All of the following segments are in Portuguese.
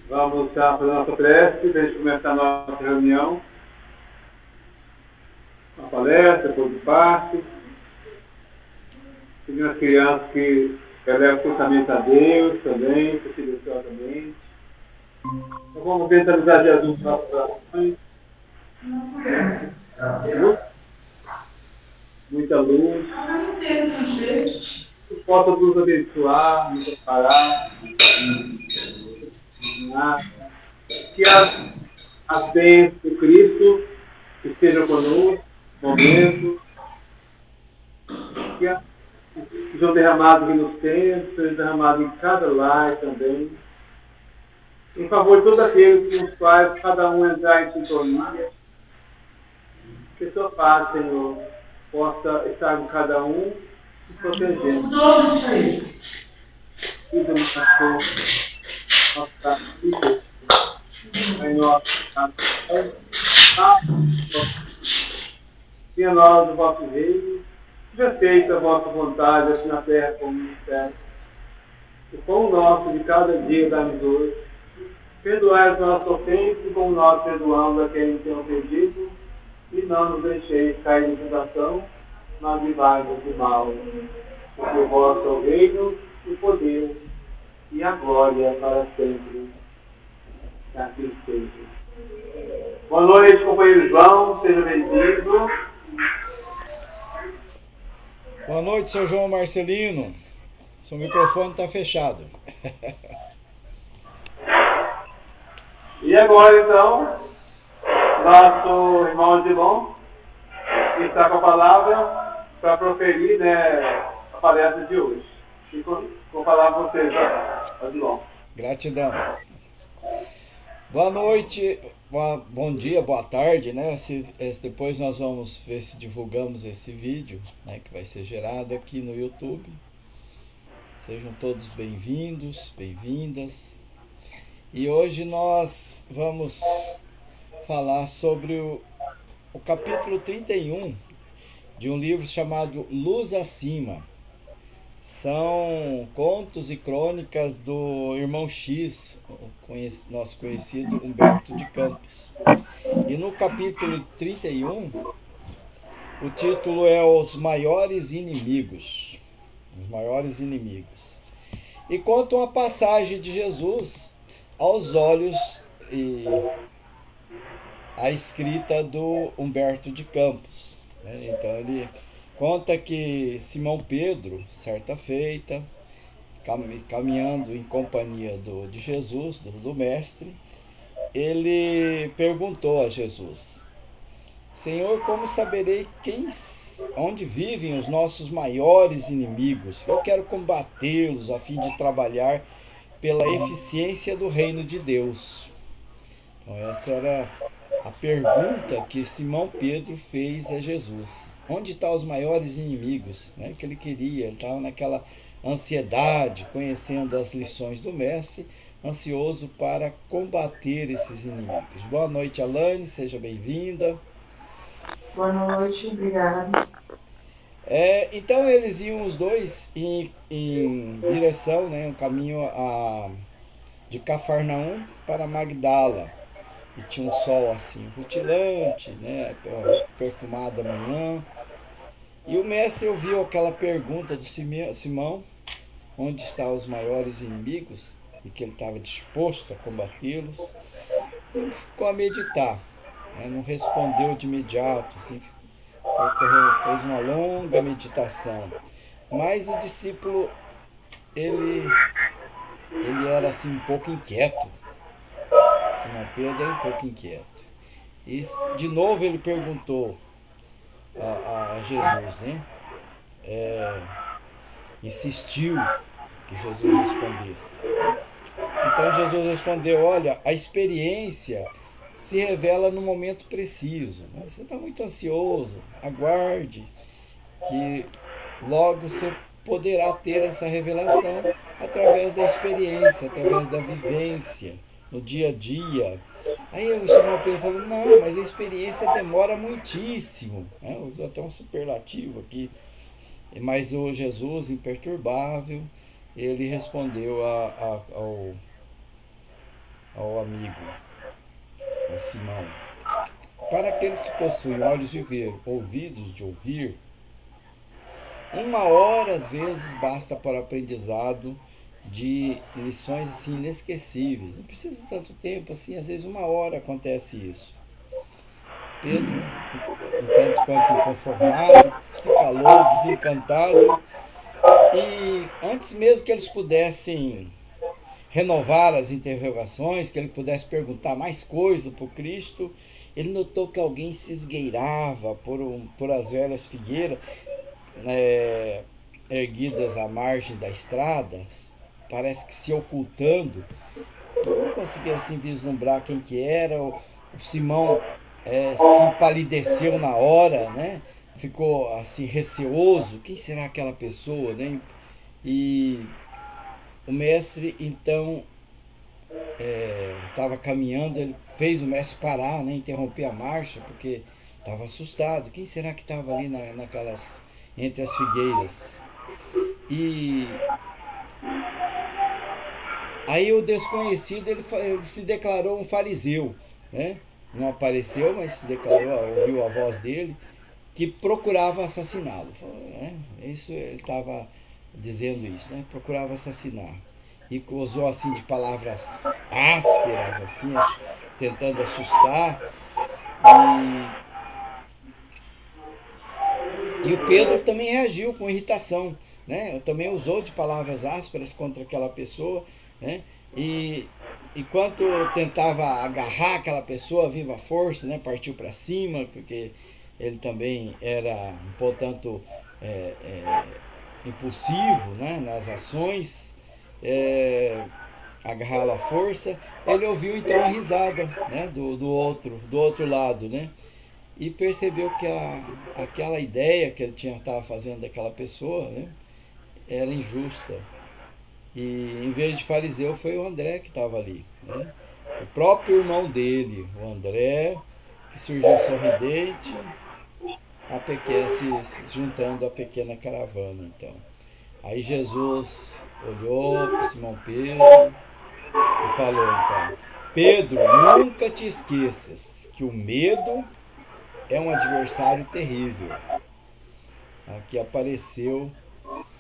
Vamos estar para a nossa prece, antes de começar a nossa reunião. Uma palestra, por parte. Pedindo as crianças que elevam o pensamento a Deus também, silenciosamente. Então vamos mentalizar Jesus nas nossas orações. Muita luz. Que possa nos abençoar, nos preparar, que as bênçãos de Cristo estejam conosco, no momento, que sejam derramados aqui nos templos, sejam derramados em cada lar também, em favor de todos aqueles com os quais cada um entrar em sintonia, que sua paz, Senhor, possa estar com cada um e protegendo. E do nosso filho, em nosso venha a nós o vosso reino, seja feita a vossa vontade, assim na terra como no céu. O pão nosso de cada dia dá-nos hoje. Perdoai as nossas ofensas, como nós perdoamos a quem nos tem ofendido, e não nos deixeis cair em tentação, mas livrai-nos do mal. Porque o vosso é o reino, o poder e a glória para sempre. Que assim seja. Boa noite, companheiro João, seja bem-vindo. Boa noite, seu João Marcelino. Seu microfone está fechado. E agora, então, nosso irmão Odilon está com a palavra para proferir, a palestra de hoje. Fico com a palavra a você, Odilon. Gratidão. Boa noite, bom dia, boa tarde, né? Depois nós vamos ver se divulgamos esse vídeo, né, que vai ser gerado aqui no YouTube. Sejam todos bem-vindos, bem-vindas. E hoje nós vamos falar sobre o capítulo 31 de um livro chamado Luz Acima. São contos e crônicas do irmão X, nosso conhecido Humberto de Campos. E no capítulo 31, o título é Os Maiores Inimigos. Os Maiores Inimigos. E conta uma passagem de Jesus aos olhos e a escrita do Humberto de Campos. Então ele conta que Simão Pedro, certa feita, caminhando em companhia de Jesus, do Mestre, ele perguntou a Jesus: Senhor, como saberei onde vivem os nossos maiores inimigos? Eu quero combatê-los a fim de trabalhar pela eficiência do reino de Deus. Então essa era a pergunta que Simão Pedro fez a Jesus. Onde estão os maiores inimigos? Que ele queria, ele estava naquela ansiedade, conhecendo as lições do Mestre, ansioso para combater esses inimigos. Boa noite, Alane, seja bem-vinda. Boa noite, obrigada. Então eles iam os dois em direção, um caminho de Cafarnaum para Magdala. E tinha um sol assim, rutilante, perfumado da manhã. E o mestre ouviu aquela pergunta de Simão, onde estão os maiores inimigos, e que ele estava disposto a combatê-los. E ficou a meditar, não respondeu de imediato, assim, fez uma longa meditação. Mas o discípulo, ele era assim um pouco inquieto. Simão Pedro era um pouco inquieto. E de novo ele perguntou a Jesus, insistiu que Jesus respondesse. Então Jesus respondeu: olha, a experiência se revela no momento preciso. Você está muito ansioso, aguarde, que logo você poderá ter essa revelação através da experiência, através da vivência, no dia a dia. Aí o Simão Pedro falou: não, mas a experiência demora muitíssimo. Usou até um superlativo aqui. Mas o Jesus, imperturbável, ele respondeu ao amigo, ao Simão: para aqueles que possuem olhos de ver, ouvidos de ouvir, 1 hora às vezes basta para o aprendizado de lições assim inesquecíveis. Não precisa de tanto tempo assim, às vezes 1 hora acontece isso. Pedro, um tanto quanto inconformado, se calou, desencantado, e antes mesmo que eles pudessem renovar as interrogações, que ele pudesse perguntar mais coisas para o Cristo, ele notou que alguém se esgueirava por as velhas figueiras erguidas à margem da estrada, parece que se ocultando. Eu não conseguia assim vislumbrar quem que era. O Simão se empalideceu na hora, né? Ficou assim receoso. Quem será aquela pessoa, né? E o mestre então estava caminhando, ele fez o mestre parar, né? Interromper a marcha, porque estava assustado. Quem será que estava ali naquelas entre as figueiras? E aí o desconhecido ele se declarou um fariseu, né? Não apareceu, mas se declarou, ouviu a voz dele, que procurava assassiná-lo. Isso ele estava dizendo isso, né? Procurava assassinar. E usou assim de palavras ásperas, assim, tentando assustar. E o Pedro também reagiu com irritação, né? Também usou de palavras ásperas contra aquela pessoa, né? E enquanto tentava agarrar aquela pessoa viva força, né? Partiu para cima, porque ele também era um pouco impulsivo, né? Nas ações, agarrá-lo à força. Ele ouviu então a risada, né? do outro lado, né? E percebeu que aquela ideia que ele estava fazendo daquela pessoa, né, era injusta. E em vez de fariseu foi o André que estava ali, né? O próprio irmão dele, o André, que surgiu sorridente, se juntando à pequena caravana. Então, aí Jesus olhou para Simão Pedro e falou então: Pedro, nunca te esqueças que o medo é um adversário terrível. Aqui apareceu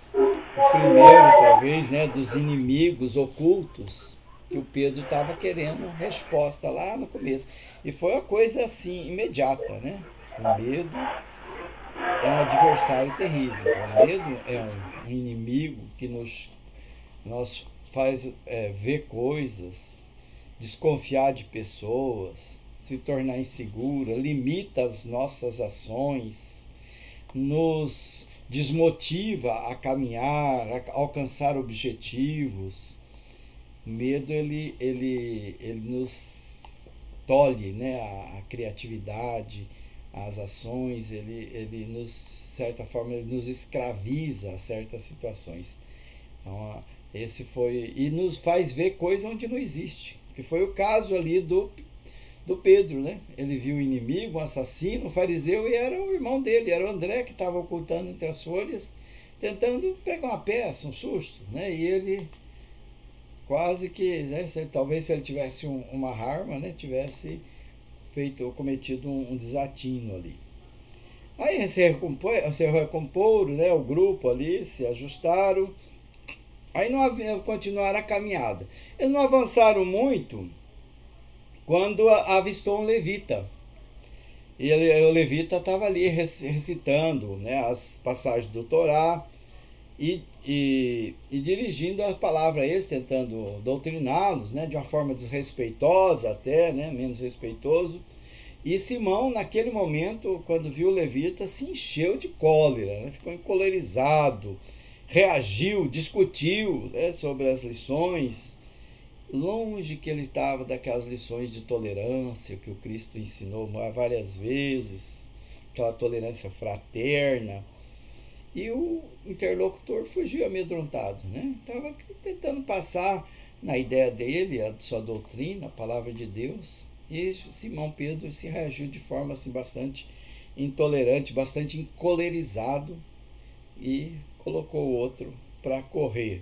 o primeiro, talvez, né, dos inimigos ocultos que o Pedro estava querendo resposta lá no começo. E foi uma coisa assim, imediata, né? O medo é um adversário terrível. O medo é um inimigo que nos faz ver coisas, desconfiar de pessoas, se tornar insegura, limita as nossas ações, nos desmotiva a caminhar, a alcançar objetivos. O medo ele nos tolhe, né, a criatividade, as ações, ele nos, de certa forma, ele nos escraviza a certas situações. Então, esse foi, e nos faz ver coisa onde não existe, que foi o caso ali do Pedro, né? Ele viu o inimigo, um assassino, um fariseu, e era o irmão dele, era o André, que estava ocultando entre as folhas, tentando pegar uma peça, um susto, né? E ele quase que, né, talvez se ele tivesse uma arma, né, tivesse cometido um desatino ali. Aí se recomporam, né, o grupo ali, se ajustaram. Aí continuaram a caminhada. Eles não avançaram muito quando avistou um levita. E o levita estava ali recitando, né, as passagens do Torá e dirigindo a palavra a eles, tentando doutriná-los, né, de uma forma desrespeitosa até, né, menos respeitoso. E Simão, naquele momento, quando viu o levita, se encheu de cólera, né, ficou encolerizado, reagiu, discutiu, né, sobre as lições. Longe que ele estava daquelas lições de tolerância que o Cristo ensinou várias vezes, aquela tolerância fraterna. E o interlocutor fugiu amedrontado, né? Estava tentando passar na ideia dele a sua doutrina, a palavra de Deus. E Simão Pedro se reagiu de forma assim, bastante intolerante, bastante encolerizado, e colocou o outro para correr.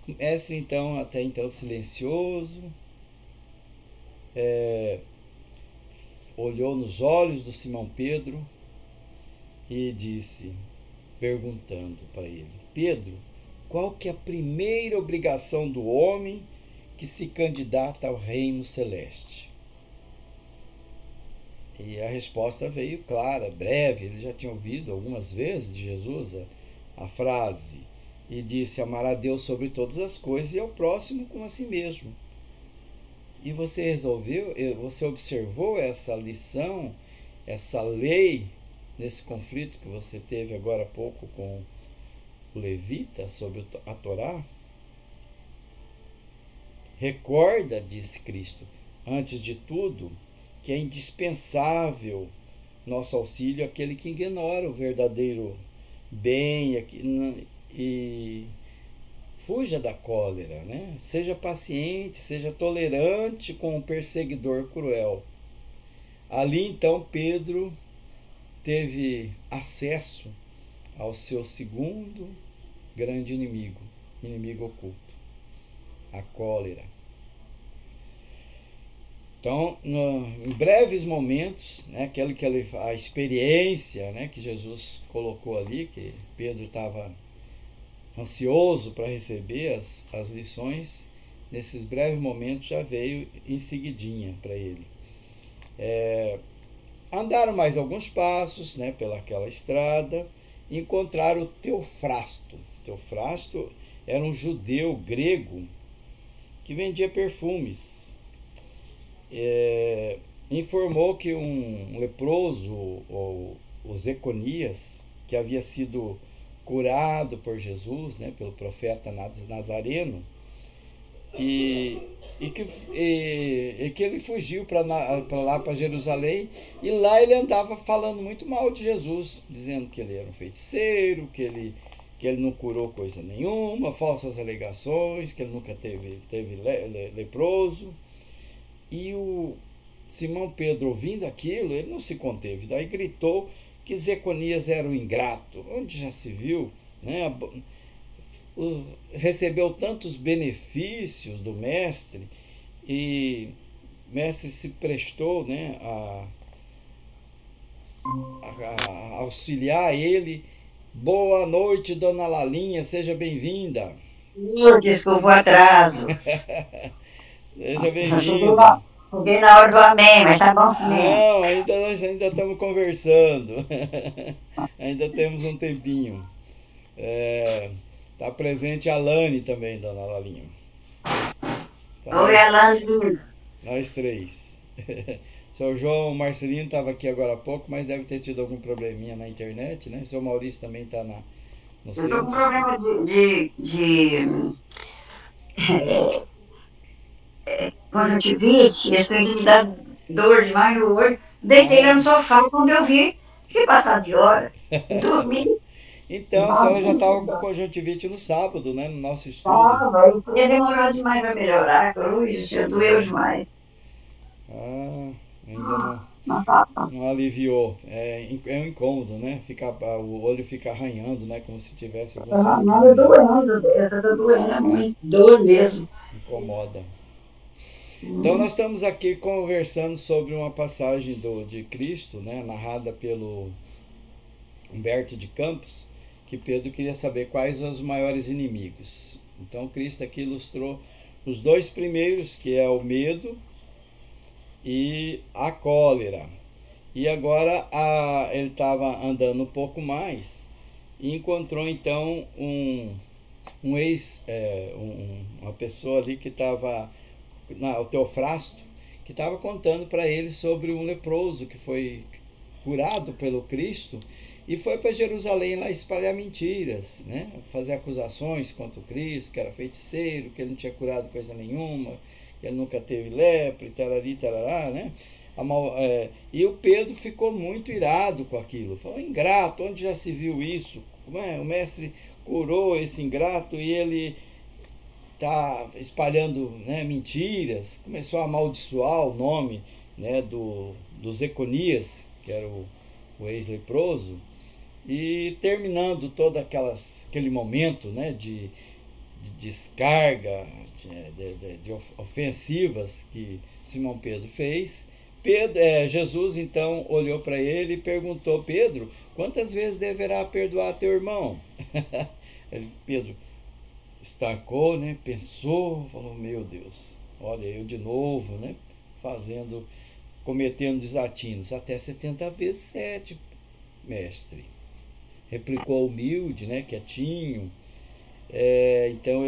O mestre, então, até então silencioso, olhou nos olhos do Simão Pedro e disse, perguntando para ele: Pedro, qual que é a primeira obrigação do homem que se candidata ao reino celeste? E a resposta veio clara, breve. Ele já tinha ouvido algumas vezes de Jesus a frase, e disse: amar a Deus sobre todas as coisas e ao próximo como a si mesmo. E você observou essa lição, essa lei, nesse conflito que você teve agora há pouco com o levita sobre a Torá? Recorda, disse Cristo, antes de tudo, que é indispensável nosso auxílio àquele que ignora o verdadeiro bem e fuja da cólera, né? Seja paciente, seja tolerante com o perseguidor cruel. Ali então Pedro teve acesso ao seu segundo grande inimigo oculto, a cólera. Então, em breves momentos, né, a experiência, né, que Jesus colocou ali, que Pedro estava ansioso para receber as lições, nesses breves momentos já veio em seguidinha para ele. Andaram mais alguns passos, né, pelaquela estrada, e encontraram o Teofrasto. Teofrasto era um judeu grego que vendia perfumes. Informou que um leproso, o Zeconias, que havia sido curado por Jesus, né, pelo profeta Nazareno, e que ele fugiu para lá, para Jerusalém, e lá ele andava falando muito mal de Jesus, dizendo que ele era um feiticeiro, que ele não curou coisa nenhuma, falsas alegações, que ele nunca teve leproso. E o Simão Pedro, ouvindo aquilo, ele não se conteve, daí gritou que Zeconias era um ingrato. Onde já se viu, né? Recebeu tantos benefícios do mestre, e o mestre se prestou, né, a auxiliar ele. Boa noite, dona Lalinha, seja bem-vinda. Desculpa o atraso. Seja bem-vinda. Cheguei na hora do amém, mas tá bom sim. Não, nós ainda estamos conversando. Ainda temos um tempinho. Está presente a Lani também, dona Lalinha. Oi, Alane. Nós três. Seu João Marcelino estava aqui agora há pouco, mas deve ter tido algum probleminha na internet, né? Seu Maurício também está no centro. Eu estou com problema de conjuntivite, esse trem me dá dor demais no olho. Deitei lá no sofá, quando eu vi, fiquei passado de hora. Dormi. Então, a senhora já estava com conjuntivite no sábado, né? No nosso estudo. Ia demorar demais para melhorar, já doeu demais. Ainda não aliviou. É um incômodo, né? O olho fica arranhando, né? Como se tivesse algum cisco. Nada doendo, essa tá doendo muito, dor mesmo. Incomoda. Então nós estamos aqui conversando sobre uma passagem de Cristo, né? Narrada pelo Humberto de Campos, que Pedro queria saber quais os maiores inimigos. Então Cristo aqui ilustrou os dois primeiros, que é o medo e a cólera. E agora ele estava andando um pouco mais e encontrou então uma pessoa ali que estava, o Teofrasto, que estava contando para ele sobre um leproso que foi curado pelo Cristo e foi para Jerusalém lá espalhar mentiras, né? Fazer acusações contra o Cristo, que era feiticeiro, que ele não tinha curado coisa nenhuma, que ele nunca teve lepra, e tarari, tarará, né? E o Pedro ficou muito irado com aquilo, falou: ingrato, onde já se viu isso? O mestre curou esse ingrato e ele está espalhando, né, mentiras. Começou a amaldiçoar o nome, né, do Zeconias, que era o ex-leproso, e terminando todo aquele momento, né, de descarga, de ofensivas que Simão Pedro fez, Jesus então olhou para ele e perguntou: Pedro, quantas vezes deverá perdoar teu irmão? Pedro estacou, né? Pensou, falou: meu Deus, olha eu de novo, né? Cometendo desatinos. Até 70 vezes 7, mestre. Replicou humilde, né? Quietinho. Então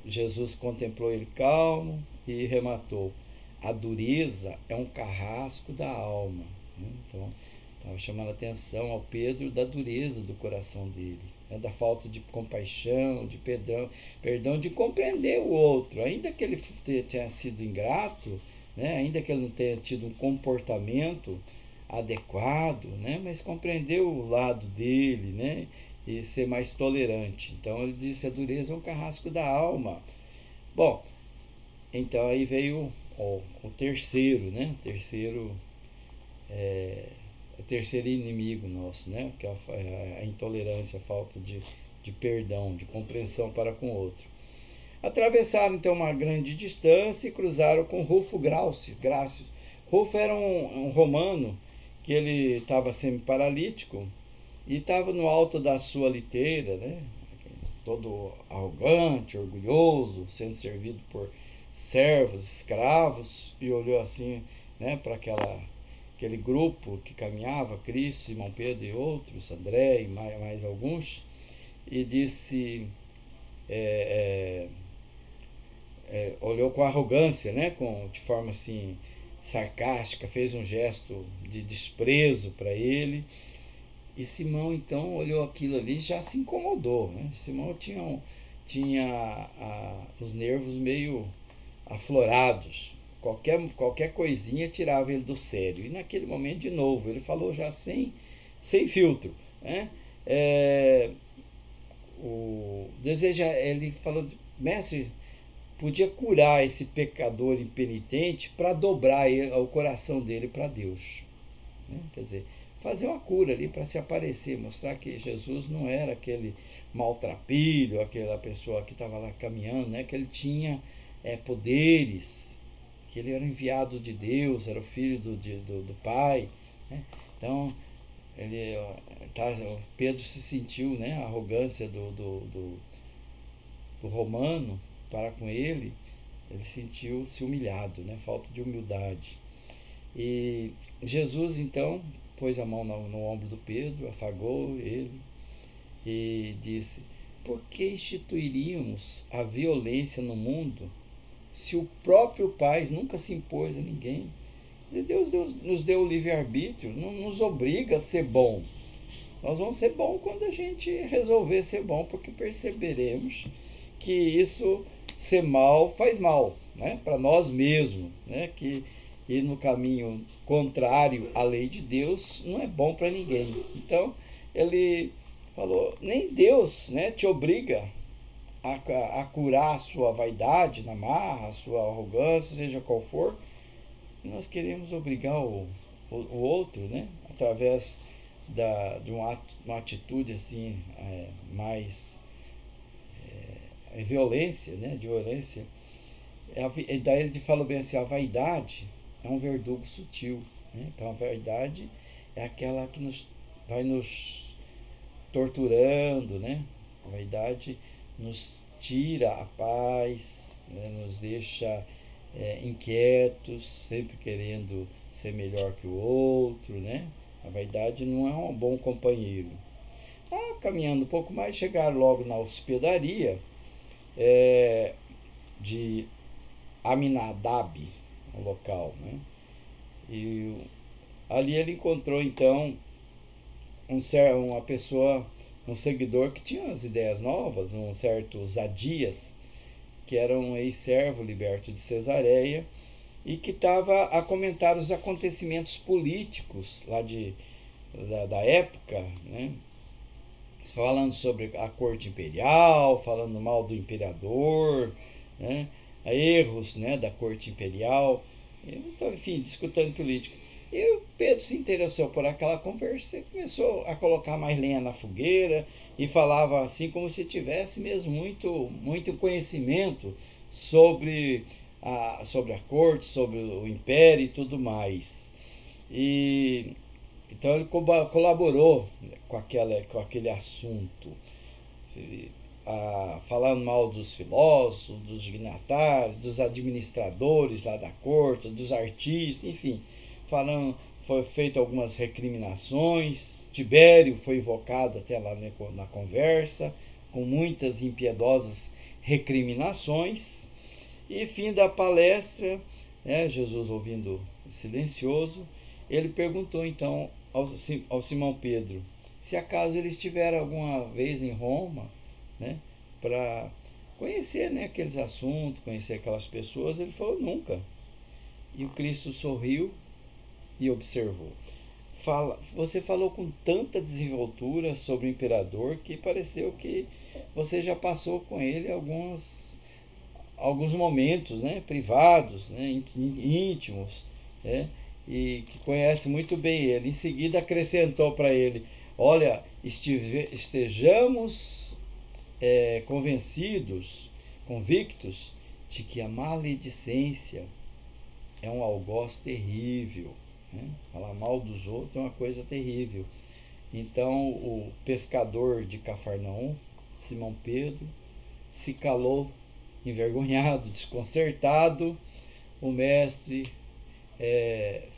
Jesus contemplou ele calmo e rematou: a dureza é um carrasco da alma, né? Então estava chamando a atenção ao Pedro da dureza do coração dele, né? Da falta de compaixão, de perdão, de compreender o outro, ainda que ele tenha sido ingrato, né? Ainda que ele não tenha tido um comportamento adequado, né? Mas compreender o lado dele, né? E ser mais tolerante. Então ele disse: a dureza é um carrasco da alma. Bom, então aí veio o terceiro, né? O terceiro inimigo nosso, né? Que é a intolerância, a falta de perdão, de compreensão para com o outro. Atravessaram então uma grande distância e cruzaram com Rufo Grácio. Rufo era um romano que ele estava semi-paralítico e estava no alto da sua liteira, né? Todo arrogante, orgulhoso, sendo servido por servos, escravos, e olhou assim, né, para aquele grupo que caminhava, Cristo, Simão Pedro e outros, André e mais alguns, e disse, olhou com arrogância, né, de forma assim sarcástica, fez um gesto de desprezo para ele. E Simão então olhou aquilo ali e já se incomodou, né? Simão tinha os nervos meio aflorados. Qualquer coisinha tirava ele do sério. E naquele momento, de novo, ele falou já sem filtro, né? Ele falou: mestre, podia curar esse pecador impenitente para dobrar o coração dele para Deus, né? Quer dizer, fazer uma cura ali para se aparecer, mostrar que Jesus não era aquele maltrapilho, aquela pessoa que estava lá caminhando, né? Que ele tinha poderes, que ele era enviado de Deus, era o filho do Pai, né? Então Pedro se sentiu, né, a arrogância do romano para com ele sentiu-se humilhado, né? Falta de humildade. E Jesus então pôs a mão no ombro do Pedro, afagou ele e disse: por que instituiríamos a violência no mundo se o próprio Pai nunca se impôs a ninguém? Deus nos deu o livre-arbítrio, não nos obriga a ser bom. Nós vamos ser bom quando a gente resolver ser bom, porque perceberemos que isso, ser mal, faz mal, né? Para nós mesmos, né? Que ir no caminho contrário à lei de Deus não é bom para ninguém. Então ele falou: nem Deus, né, te obriga a curar a sua vaidade na marra, a sua arrogância, seja qual for. Nós queremos obrigar o outro, né, através de uma atitude assim, mais violência, né, de violência. Daí ele falou bem assim: a vaidade é um verdugo sutil, né? Então a vaidade é aquela que vai nos torturando, né? A vaidade nos tira a paz, né? Nos deixa inquietos, sempre querendo ser melhor que o outro, né? A vaidade não é um bom companheiro. Caminhando um pouco mais, chegaram logo na hospedaria de Aminadab, o local, né? E ali ele encontrou então uma pessoa, um seguidor que tinha as ideias novas, um certo Zadias, que era um ex-servo liberto de Cesareia e que estava a comentar os acontecimentos políticos lá da época, né? Falando sobre a corte imperial, falando mal do imperador, né? Erros, né, da corte imperial, então, enfim, discutindo política. E o Pedro se interessou por aquela conversa e começou a colocar mais lenha na fogueira e falava assim como se tivesse mesmo muito conhecimento sobre a corte, sobre o império e tudo mais. E então ele colaborou com aquele assunto, falando mal dos filósofos, dos dignatários, dos administradores lá da corte, dos artistas, enfim, foi feito algumas recriminações. Tibério foi invocado até lá na conversa, com muitas impiedosas recriminações. E fim da palestra, Jesus ouvindo silencioso, ele perguntou então ao Simão Pedro se acaso ele estiver alguma vez em Roma, para conhecer aqueles assuntos, conhecer aquelas pessoas. Ele falou: nunca. E o Cristo sorriu e observou. Você falou com tanta desenvoltura sobre o imperador que pareceu que você já passou com ele alguns momentos, privados, íntimos, e que conhece muito bem ele. Em seguida acrescentou para ele: olha, estejamos convictos de que a maledicência é um algoz terrível. Falar mal dos outros é uma coisa terrível. Então o pescador de Cafarnaum, Simão Pedro, se calou, envergonhado, desconcertado. O mestre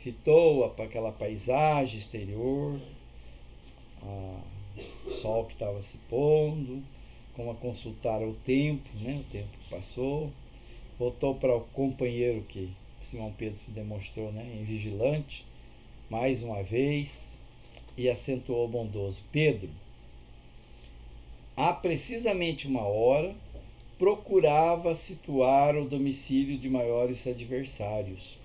fitou para aquela paisagem exterior, o sol que estava se pondo, como a consultar o tempo, o tempo que passou. Voltou para o companheiro que Simão Pedro se demonstrou invigilante, mais uma vez, e acentuou bondoso: Pedro, há precisamente uma hora procurava situar o domicílio de maiores adversários.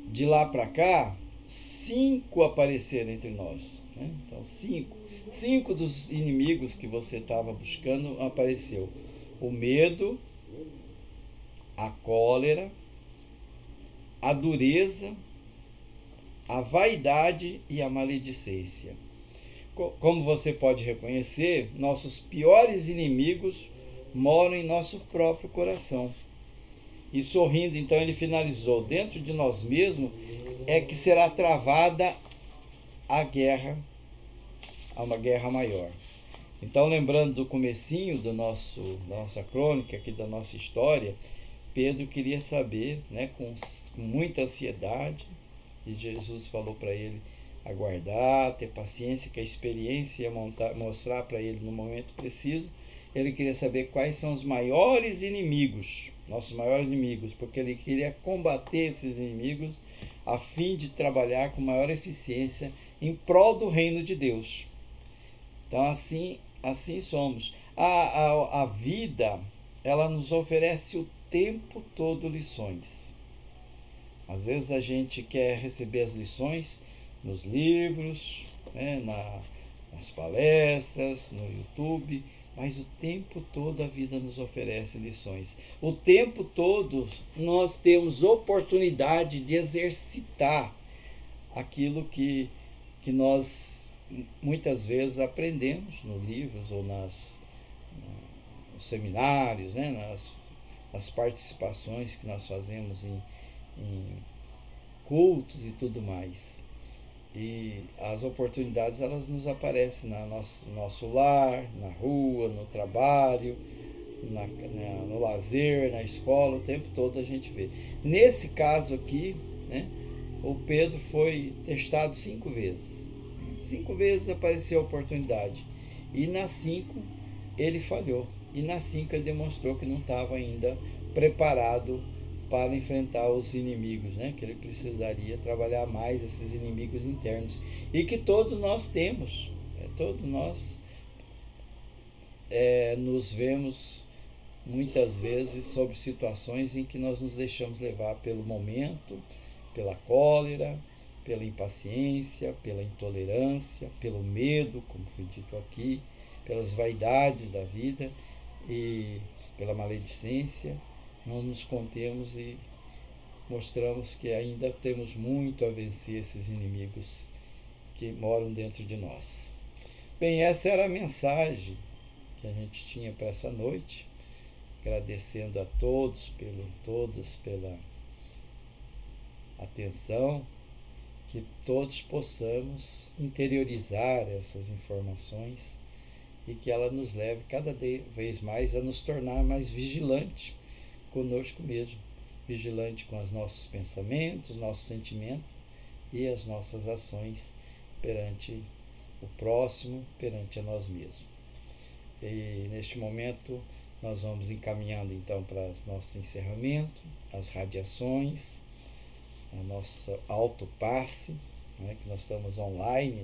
De lá para cá, 5 apareceram entre nós. Então, 5 dos inimigos que você estava buscando apareceu: o medo, a cólera, a dureza, a vaidade e a maledicência. Como você pode reconhecer, nossos piores inimigos moram em nosso próprio coração. E sorrindo, então, ele finalizou: dentro de nós mesmos é que será travada a guerra, uma guerra maior. Então, lembrando do comecinho da nossa crônica, aqui da nossa história, Pedro queria saber, com muita ansiedade, e Jesus falou para ele aguardar, ter paciência, que a experiência ia mostrar para ele no momento preciso. Ele queria saber quais são os maiores inimigos, nossos maiores inimigos, porque ele queria combater esses inimigos a fim de trabalhar com maior eficiência em prol do reino de Deus. Então, assim somos. A vida, ela nos oferece o tempo todo lições. Às vezes a gente quer receber as lições nos livros, nas palestras, no YouTube, mas o tempo todo a vida nos oferece lições. O tempo todo nós temos oportunidade de exercitar aquilo que nós muitas vezes aprendemos nos livros ou nos seminários, nas participações que nós fazemos em cultos e tudo mais. E as oportunidades, elas nos aparecem no nosso lar, na rua, no trabalho, no lazer, na escola, o tempo todo a gente vê. Nesse caso aqui, o Pedro foi testado 5 vezes. 5 vezes apareceu a oportunidade. E nas 5 ele falhou. E nas 5 ele demonstrou que não estava ainda preparado para enfrentar os inimigos, que ele precisaria trabalhar mais esses inimigos internos, e que todos nós temos, todos nós nos vemos muitas vezes sobre situações em que nós nos deixamos levar pelo momento, pela cólera, pela impaciência, pela intolerância, pelo medo, como foi dito aqui, pelas vaidades da vida e pela maledicência. Não nos contemos e mostramos que ainda temos muito a vencer esses inimigos que moram dentro de nós. Bem, essa era a mensagem que a gente tinha para essa noite, agradecendo a todas pela atenção, que todos possamos interiorizar essas informações e que ela nos leve cada vez mais a nos tornar mais vigilante conosco mesmo, vigilante com os nossos pensamentos, nossos sentimentos e as nossas ações perante o próximo, perante a nós mesmos. E neste momento nós vamos encaminhando então para o nosso encerramento, as radiações, a nossa autopasse, né, que nós estamos online